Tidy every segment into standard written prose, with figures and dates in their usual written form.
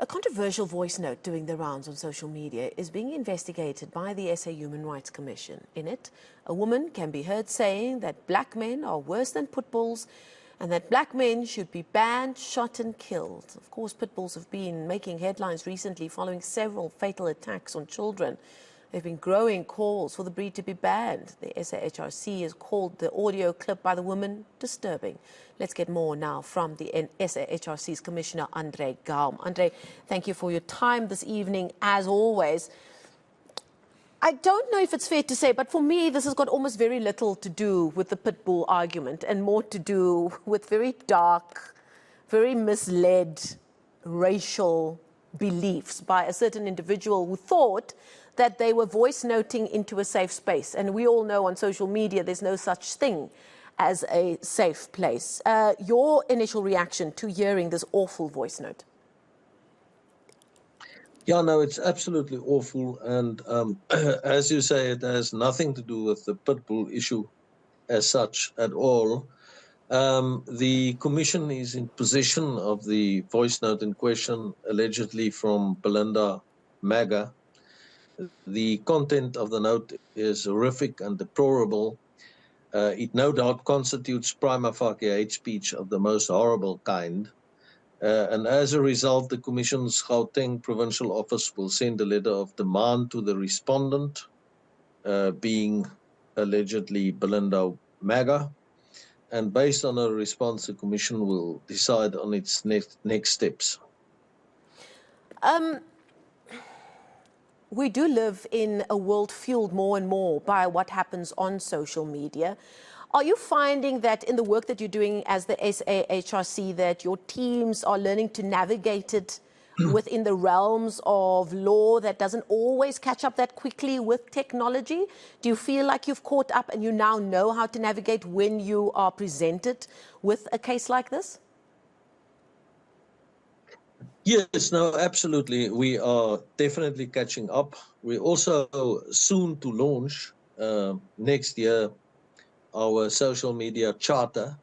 A controversial voice note doing the rounds on social media is being investigated by the SA Human Rights Commission. In it, a woman can be heard saying that black men are worse than pit bulls and that black men should be banned, shot and killed. Of course, pit bulls have been making headlines recently following several fatal attacks on children. There have been growing calls for the breed to be banned. The SAHRC has called the audio clip by the woman disturbing. Let's get more now from the SAHRC's Commissioner, Andre Gaum. Andre, thank you for your time this evening, as always. I don't know if it's fair to say, but for me, this has got almost very little to do with the pit bull argument and more to do with very dark, very misled racial beliefs by a certain individual who thought that they were voice noting into a safe space. And we all know on social media there's no such thing as a safe place. Your initial reaction to hearing this awful voice note? Yeah, no, it's absolutely awful. And as you say, it has nothing to do with the pit bull issue as such at all. The Commission is in possession of the voice note in question, allegedly from Belinda Maga. The content of the note is horrific and deplorable. It no doubt constitutes prima facie hate speech of the most horrible kind. And as a result, the Commission's Gauteng Provincial Office will send a letter of demand to the respondent, being allegedly Belinda Maga. And based on a response, the Commission will decide on its next steps. We do live in a world fueled more and more by what happens on social media. Are you finding that in the work that you're doing as the SAHRC that your teams are learning to navigate it within the realms of law that doesn't always catch up that quickly with technology? Do you feel like you've caught up and you now know how to navigate when you are presented with a case like this? Yes, no, absolutely. We are definitely catching up. We're also soon to launch next year our social media charter,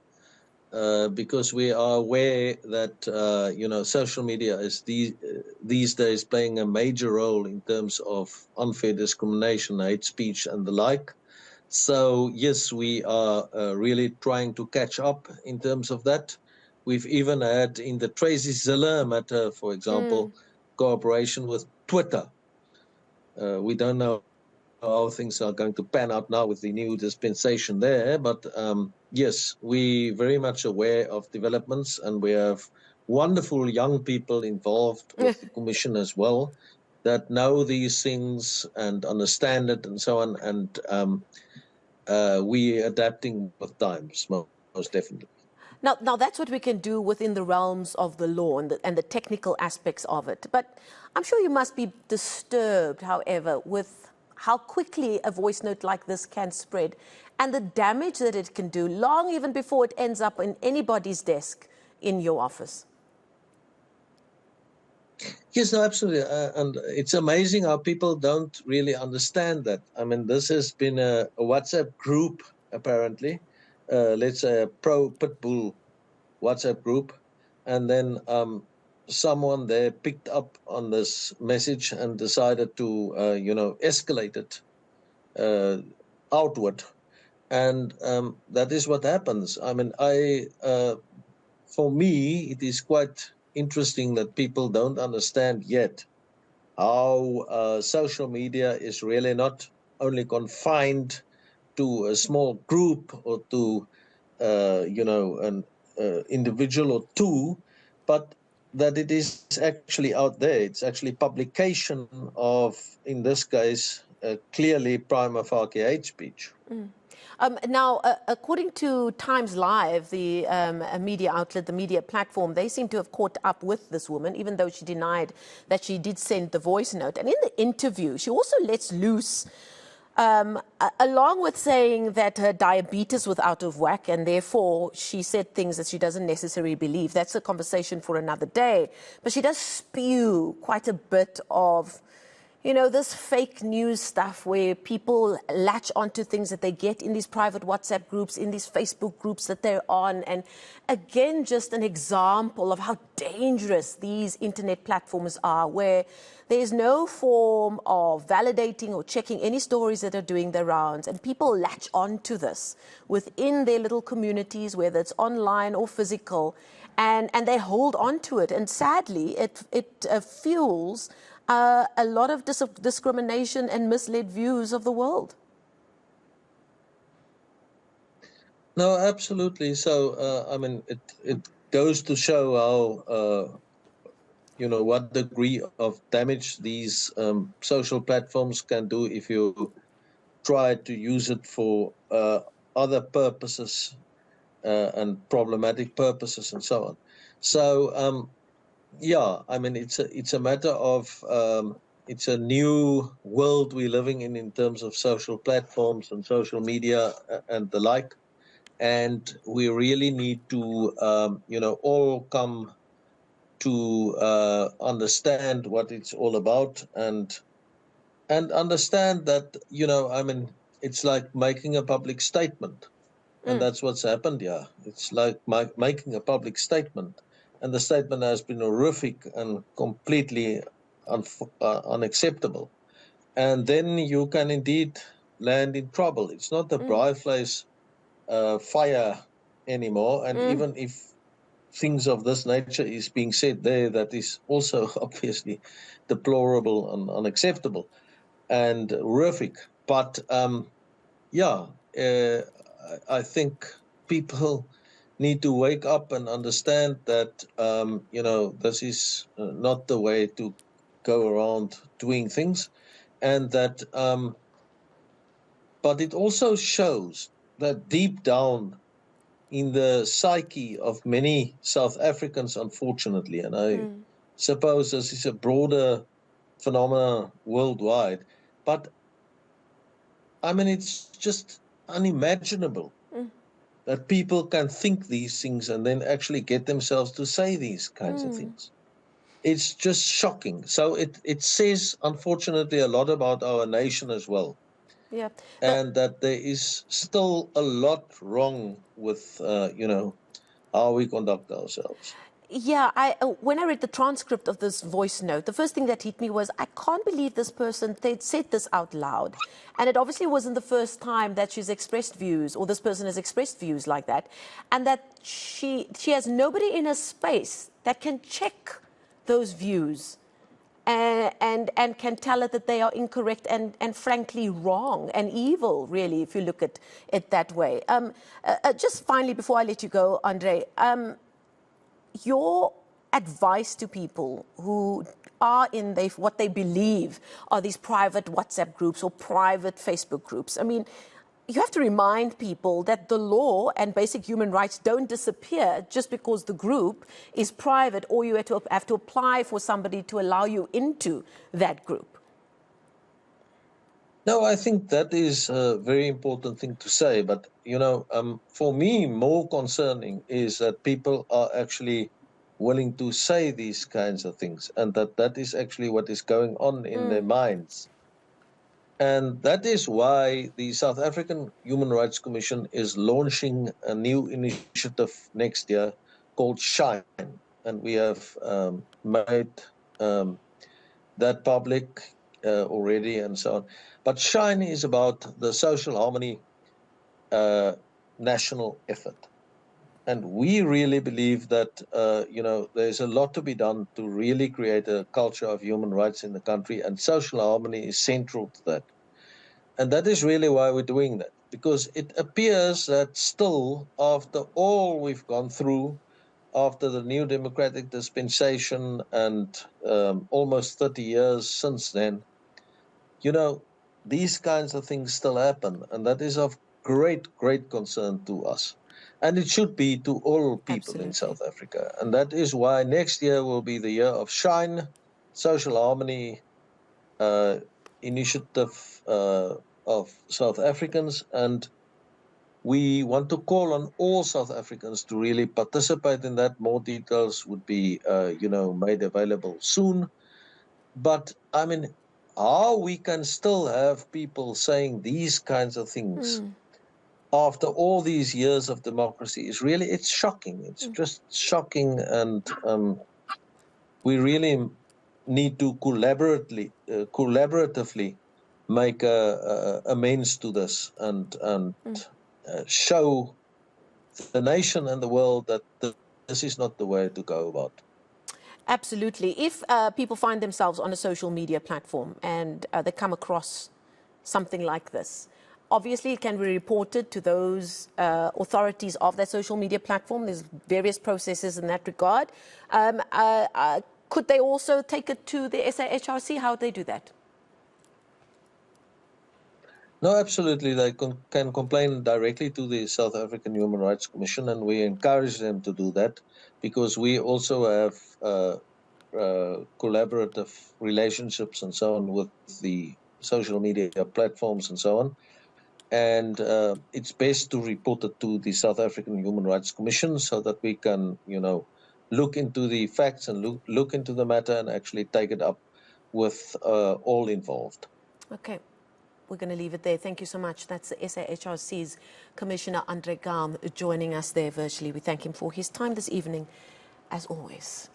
because we are aware that social media is these days playing a major role in terms of unfair discrimination, hate speech, and the like. So yes, we are really trying to catch up in terms of that. We've even had in the Tracy Ziller matter, for example, cooperation with Twitter. We don't know how things are going to pan out now with the new dispensation there, but yes, we very much aware of developments, and we have wonderful young people involved with the Commission as well that know these things and understand it and so on, and we're adapting with times, most definitely. Now that's what we can do within the realms of the law and the technical aspects of it. But I'm sure you must be disturbed, however, with how quickly a voice note like this can spread and the damage that it can do long even before it ends up in anybody's desk in your office. Yes, no, absolutely. And it's amazing how people don't really understand that. I mean, this has been a WhatsApp group, apparently. Let's say a pro-pit bull WhatsApp group, and then someone there picked up on this message and decided to, escalate it outward, and that is what happens. I mean, for me, it is quite interesting that people don't understand yet how social media is really not only confined to a small group or to, an individual or two, but that it is actually out there. It's actually publication of, in this case, clearly prima facie hate speech. Now, according to Times Live, the media outlet, the media platform, they seem to have caught up with this woman, even though she denied that she did send the voice note. And in the interview, she also lets loose, along with saying that her diabetes was out of whack and therefore she said things that she doesn't necessarily believe. That's a conversation for another day. But she does spew quite a bit of, You know, this fake news stuff where people latch onto things that they get in these private WhatsApp groups, in these Facebook groups that they're on. And again, just an example of how dangerous these internet platforms are, where there's no form of validating or checking any stories that are doing the rounds. And people latch onto this within their little communities, whether it's online or physical, and they hold on to it. And sadly, it fuels a lot of discrimination and misled views of the world. No, absolutely. So, I mean, it goes to show how, you know, what degree of damage these social platforms can do if you try to use it for other purposes and problematic purposes and so on. So, yeah, I mean, it's a matter of it's a new world we're living in terms of social platforms and social media and the like, and we really need to you know, all come to understand what it's all about, and understand that, you know, I mean, it's like making a public statement. And that's what's happened here. It's like making a public statement. And the statement has been horrific and completely unacceptable. And then you can indeed land in trouble. It's not the Braaivleis fire anymore. And even if things of this nature is being said there, that is also obviously deplorable and unacceptable and horrific. But yeah, I think people need to wake up and understand that, you know, this is not the way to go around doing things, and that, but it also shows that deep down in the psyche of many South Africans, unfortunately, and I suppose this is a broader phenomenon worldwide, but I mean, it's just unimaginable that people can think these things and then actually get themselves to say these kinds of things. It's just shocking. So it says, unfortunately, a lot about our nation as well. Yeah. And that there is still a lot wrong with, you know, how we conduct ourselves. Yeah, when I read the transcript of this voice note, the first thing that hit me was, I can't believe this person said this out loud. And it obviously wasn't the first time that she's expressed views, or this person has expressed views like that, and that she has nobody in a space that can check those views and can tell it that they are incorrect and frankly wrong and evil, really, if you look at it that way. Just finally, before I let you go, Andre, your advice to people who are in what they believe are these private WhatsApp groups or private Facebook groups. I mean, you have to remind people that the law and basic human rights don't disappear just because the group is private, or you have to apply for somebody to allow you into that group. No, I think that is a very important thing to say. But, you know, for me, more concerning is that people are actually willing to say these kinds of things, and that is actually what is going on in their minds. And that is why the South African Human Rights Commission is launching a new initiative next year called SHINE. And we have made that public already and so on. But SHINE is about the social harmony national effort. And we really believe that, you know, there's a lot to be done to really create a culture of human rights in the country, and social harmony is central to that. And that is really why we're doing that, because it appears that still, after all we've gone through, after the new democratic dispensation and almost 30 years since then, you know, these kinds of things still happen. And that is of great, great concern to us. And it should be to all people Absolutely. in South Africa. And that is why next year will be the year of SHINE, Social Harmony Initiative of South Africans. And we want to call on all South Africans to really participate in that. More details would be, you know, made available soon. But I mean, how we can still have people saying these kinds of things after all these years of democracy is really, it's shocking. It's just shocking, and we really need to collaboratively make amends to this, and show the nation and the world that this is not the way to go about. Absolutely. If people find themselves on a social media platform and they come across something like this, obviously it can be reported to those authorities of that social media platform. There's various processes in that regard. Could they also take it to the SAHRC? How would they do that? No, absolutely. They can complain directly to the South African Human Rights Commission, and we encourage them to do that, because we also have collaborative relationships and so on with the social media platforms and so on. And it's best to report it to the South African Human Rights Commission, so that we can, look into the facts and look into the matter and actually take it up with all involved. Okay. We're going to leave it there. Thank you so much. That's the SAHRC's Commissioner Andre Gam joining us there virtually. We thank him for his time this evening, as always.